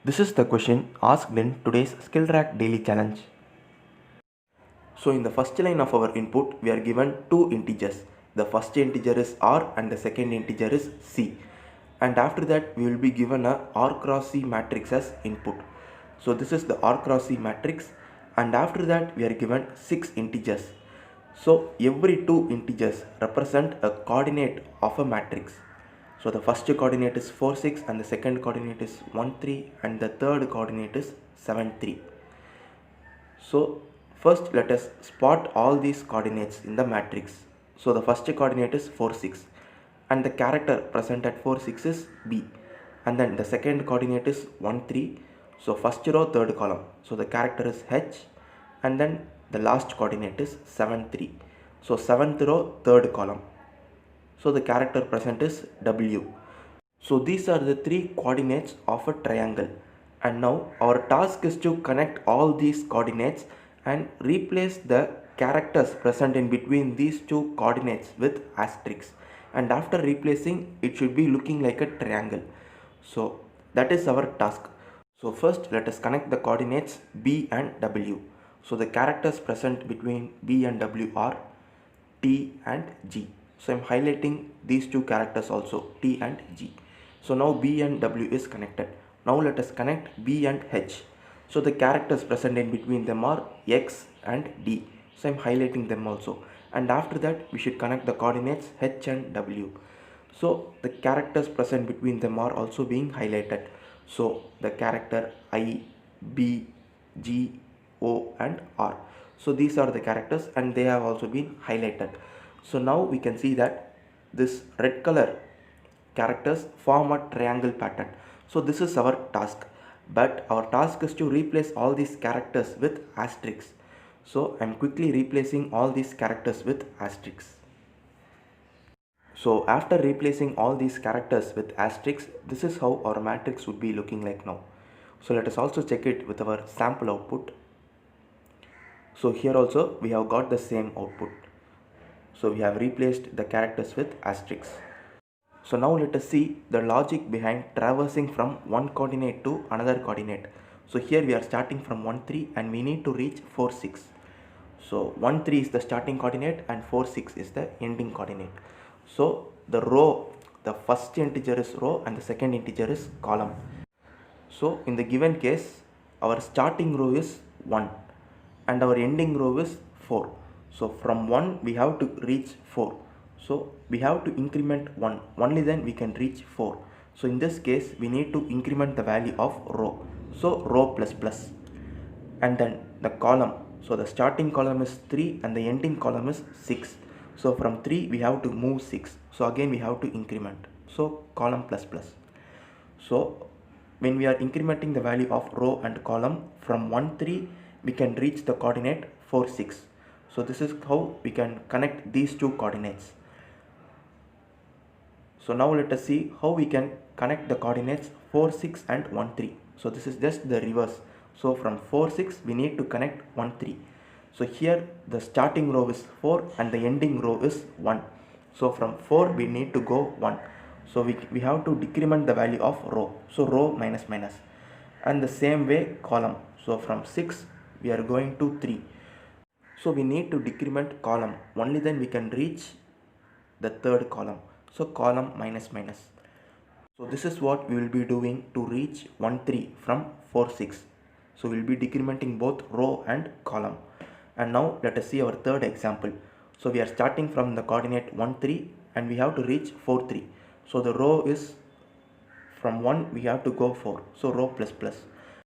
This is the question asked in today's SkillTrack daily challenge. So in the first line of our input, we are given two integers. The first integer is r and the second integer is c. And after that, we will be given a r cross c matrix as input. So this is the r cross c matrix, and after that we are given 6 integers. So every two integers represent a coordinate of a matrix. So the first coordinate is 4 6 and the second coordinate is 1 3 and the third coordinate is 7 3. So first let us spot all these coordinates in the matrix. So the first coordinate is 4 6 and the character present at 4 6 is B, and then the second coordinate is 1 3. So first row third column, so the character is H, and then the last coordinate is 7 3. So seventh row third column, so the character present is W. So these are the three coordinates of a triangle, and now our task is to connect all these coordinates and replace the characters present in between these two coordinates with asterisks, and after replacing it should be looking like a triangle. So that is our task. So first let us connect the coordinates B and W. So the characters present between B and W are T and G. So I'm highlighting these two characters also, T and G. So now B and W is connected. Now let us connect B and H. So the characters present in between them are X and D. So I'm highlighting them also. And after that we should connect the coordinates H and W. So the characters present between them are also being highlighted. So the character I, B, G, O and R. So these are the characters and they have also been highlighted. So now we can see that this red color characters form a triangle pattern. So this is our task, but our task is to replace all these characters with asterisks. So I'm quickly replacing all these characters with asterisks. So after replacing all these characters with asterisks, this is how our matrix would be looking like now. So let us also check it with our sample output. So here also we have got the same output. So we have replaced the characters with asterisks. So now let us see the logic behind traversing from one coordinate to another coordinate. So here we are starting from 1 3 and we need to reach 4 6. So 1 3 is the starting coordinate and 4 6 is the ending coordinate. So the row, the first integer is row and the second integer is column. So in the given case, our starting row is 1 and our ending row is 4. So from 1 we have to reach 4. So we have to increment 1, only then we can reach 4. So in this case we need to increment the value of row. So row plus plus, and then the column. So the starting column is 3 and the ending column is 6. So from 3 we have to move 6. So again we have to increment. So column plus plus. So when we are incrementing the value of row and column from 1 3, we can reach the coordinate 4 6. So this is how we can connect these two coordinates. So now let us see how we can connect the coordinates 4 6 and 1 3. So this is just the reverse. So from 4 6 we need to connect 1 3. So here the starting row is 4 and the ending row is 1. So from 4 we need to go 1. So we have to decrement the value of row. So row minus minus. And the same way column. So from 6 we are going to 3. So we need to decrement column. Only then we can reach the third column. So column minus minus. So this is what we will be doing to reach 1 3 from 4 6. So we will be decrementing both row and column. And now let us see our third example. So we are starting from the coordinate 1 3 and we have to reach 4 3. So the row is from 1 we have to go 4. So row plus plus.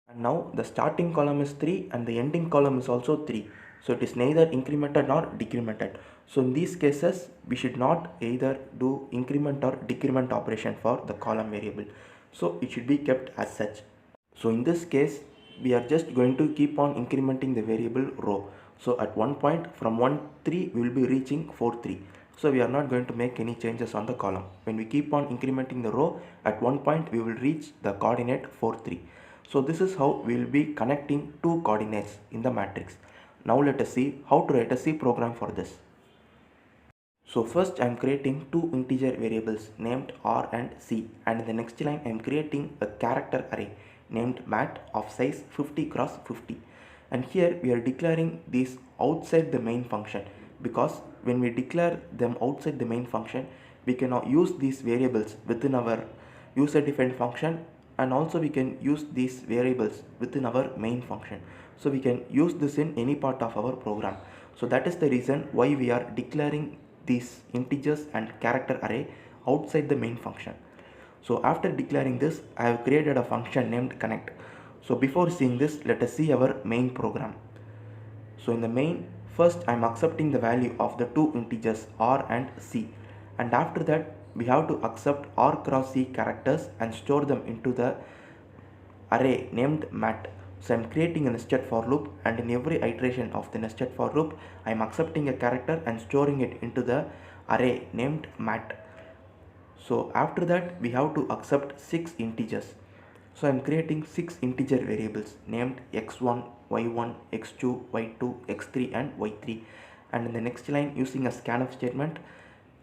And now the starting column is 3 and the ending column is also 3. So it is neither incremented nor decremented. So in these cases we should not either do increment or decrement operation for the column variable. So it should be kept as such. So in this case we are just going to keep on incrementing the variable row. So at one point from 1 3 we will be reaching 4 3. So we are not going to make any changes on the column. When we keep on incrementing the row, at one point we will reach the coordinate 4 3. So this is how we will be connecting two coordinates in the matrix. Now let us see how to write a C program for this. So first I am creating two integer variables named R and C, and in the next line I am creating a character array. named mat of size 50 cross 50. And here we are declaring these outside the main function, because when we declare them outside the main function, we cannot use these variables within our user defined function, and also we can use these variables within our main function. So we can use this in any part of our program. So that is the reason why we are declaring these integers and character array outside the main function. So after declaring this, I have created a function named connect. So before seeing this, let us see our main program. So in the main, first I am accepting the value of the two integers r and c, and after that we have to accept r cross c characters and store them into the array named mat. So I am creating a nested for loop, and in every iteration of the nested for loop, I am accepting a character and storing it into the array named mat. So after that we have to accept 6 integers. So I am creating 6 integer variables named x1, y1, x2, y2, x3 and y3, and in the next line, using a scanf statement,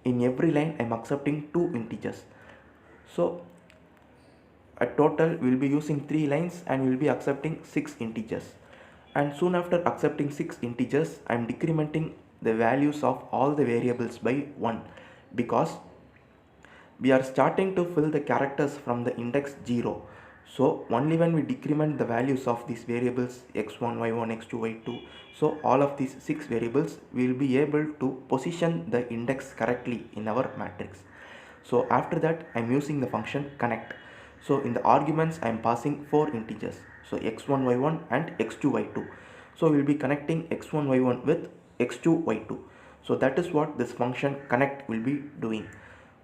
in every line I am accepting 2 integers. So a total we will be using 3 lines and we will be accepting 6 integers. And soon after accepting 6 integers, I am decrementing the values of all the variables by 1, because we are starting to fill the characters from the index 0. So only when we decrement the values of these variables x1, y1, x2, y2, so all of these 6 variables, we will be able to position the index correctly in our matrix. So after that I am using the function connect. So in the arguments I am passing 4 integers, so x1, y1 and x2, y2. So we will be connecting x1, y1 with x2, y2. So that is what this function connect will be doing.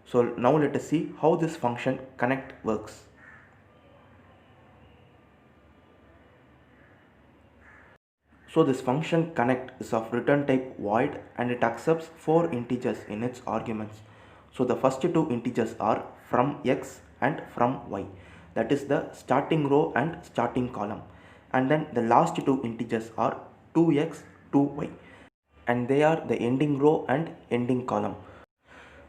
So now let us see how this function connect works. So this function connect is of return type void, and it accepts 4 integers in its arguments. So the first 2 integers are from x and from y, that is the starting row and starting column, and then the last 2 integers are 2x, 2y, and they are the ending row and ending column.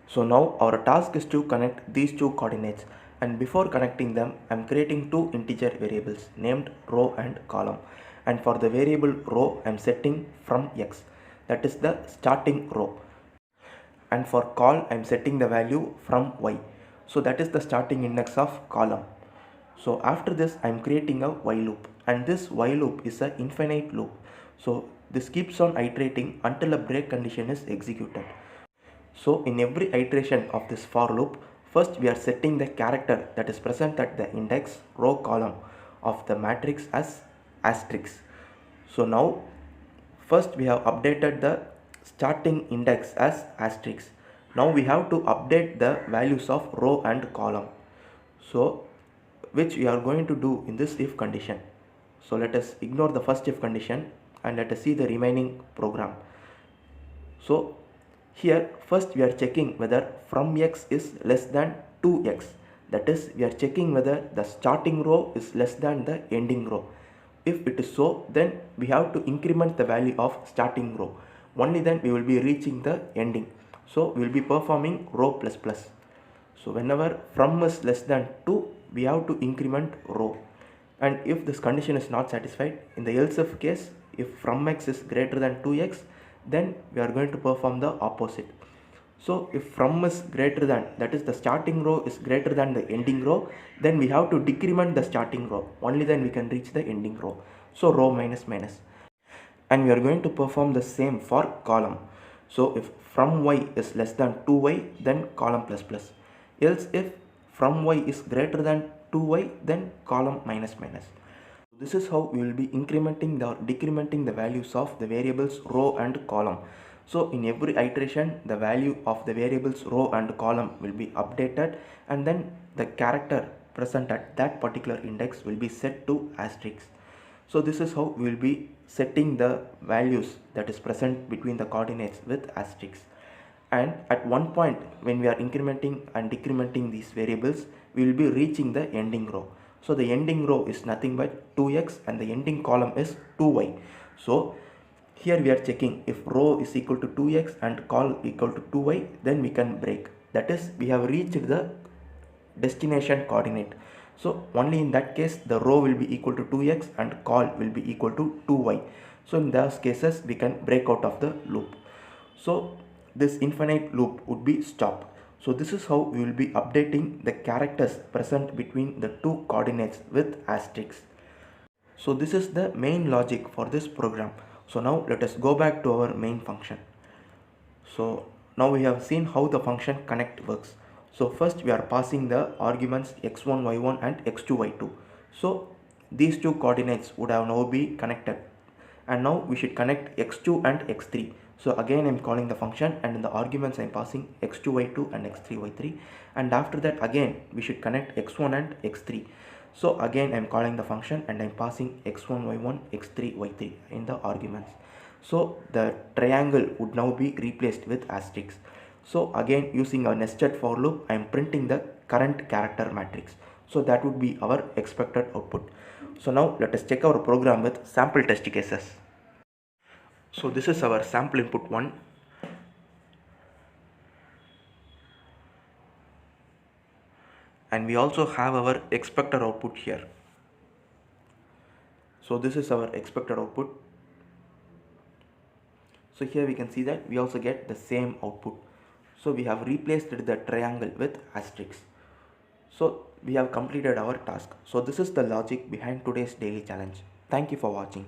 So now our task is to connect these 2 coordinates, and before connecting them I am creating 2 integer variables named row and column, and for the variable row I am setting from x, that is the starting row, and for col I am setting the value from y, so that is the starting index of column. So after this I am creating a while loop, and this while loop is an infinite loop. So this keeps on iterating until a break condition is executed. So in every iteration of this for loop, first we are setting the character that is present at the index row column of the matrix as asterisk. So now first we have updated the starting index as asterisk. Now we have to update the values of row and column, so which we are going to do in this if condition. So let us ignore the first if condition and let us see the remaining program. So here first we are checking whether from x is less than 2x, that is we are checking whether the starting row is less than the ending row. If it is so, then we have to increment the value of starting row, only then we will be reaching the ending. So we will be performing row plus plus. So whenever from is less than 2, we have to increment row, and if this condition is not satisfied, in the else if case, if from x is greater than 2x, then we are going to perform the opposite. So if from is greater than, that is the starting row is greater than the ending row, then we have to decrement the starting row, only then we can reach the ending row. So row minus minus, and we are going to perform the same for column. So if from y is less than 2y, then column plus plus, else if from y is greater than 2y, then column minus minus. This is how we will be incrementing or decrementing the values of the variables row and column. So in every iteration, the value of the variables row and column will be updated, and then the character present at that particular index will be set to asterisk. So this is how we will be setting the values that is present between the coordinates with asterisk. And at one point when we are incrementing and decrementing these variables, we will be reaching the ending row. So the ending row is nothing but 2x and the ending column is 2y. So here we are checking if row is equal to 2x and col equal to 2y, then we can break. That is, we have reached the destination coordinate. So only in that case the row will be equal to 2x and col will be equal to 2y. So in those cases we can break out of the loop. So this infinite loop would be stopped. So this is how we will be updating the characters present between the two coordinates with asterisks. So this is the main logic for this program. So now let us go back to our main function. So now we have seen how the function connect works. So first we are passing the arguments x1 y1 and x2 y2. So these two coordinates would have now be connected, and now we should connect x2 and x3. So again I am calling the function, and in the arguments I am passing x2 y2 and x3 y3, and after that again we should connect x1 and x3. So again I am calling the function and I am passing x1 y1 x3 y3 in the arguments. So the triangle would now be replaced with asterisks. So again using a nested for loop I am printing the current character matrix. So that would be our expected output. So now let us check our program with sample test cases. So this is our sample input 1. And we also have our expected output here. So this is our expected output. So here we can see that we also get the same output. So we have replaced the triangle with asterisks. So we have completed our task. So this is the logic behind today's daily challenge. Thank you for watching.